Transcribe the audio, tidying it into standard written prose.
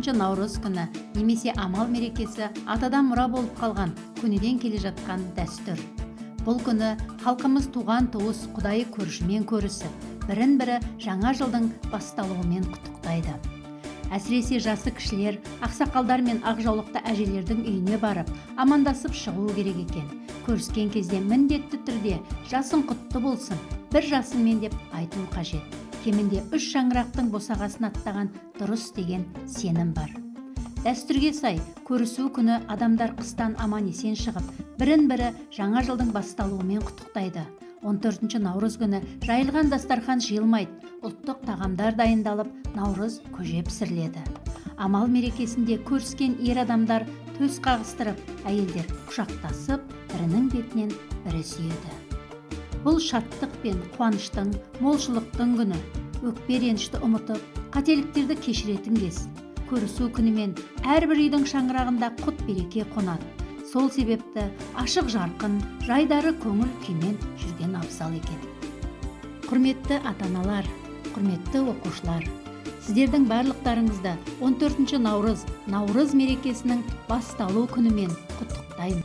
14 наурыз күні немесе амал мерекесі атадан мұра болып қалған көнеден келе жатқан дәстүр. Бұл күні халқымыз туған туыс, құдайы көршімен көрісіп, бірін-бірі жаңа жылдың басталуымен құттықтайды. Әсіресе жасы кішілер, ақсақалдар мен ақжаулықты әжелердің үйіне барып, амандасып шығу керек екен. Көріскен кезде міндетті түрде жасың құтты болсын, бір жасыңмен деп айту қажет. Кемінде 3 шаңырақтың босағасын аттаған дұрыс деген сенім бар. Дәстүрге сай, көрісу күні адамдар қыстан аман есен шығып, бірін-бірі жаңа жылдың басталуымен құттықтайды. 14 наурыз күні жайылған дастархан жиылмайды, ұлттық тағамдар дайындалып, наурыз көже пісіріледі. Амал мерекесінде көріскен ер адамдар төс қағыстырып, әйелдер құшақтасып, бірінің бетінен бірі сүйеді. Бұл шаттық пен қуаныштың, молшылықтың күні. Өкпе ренішті ұмытып, қателіктерді кешіретін кез. Көрісу күнімен әрбір үйдің шаңырағында құт береке қонады. Сол себепті ашық жарқын, жайдары көңіл күймен жүрген абзал екен. Құрметті ата-аналар, құрметті оқушылар, сіздердің барлықтарыңызды 14 наурыз мерекесінің басталу күнімен құттықтаймын.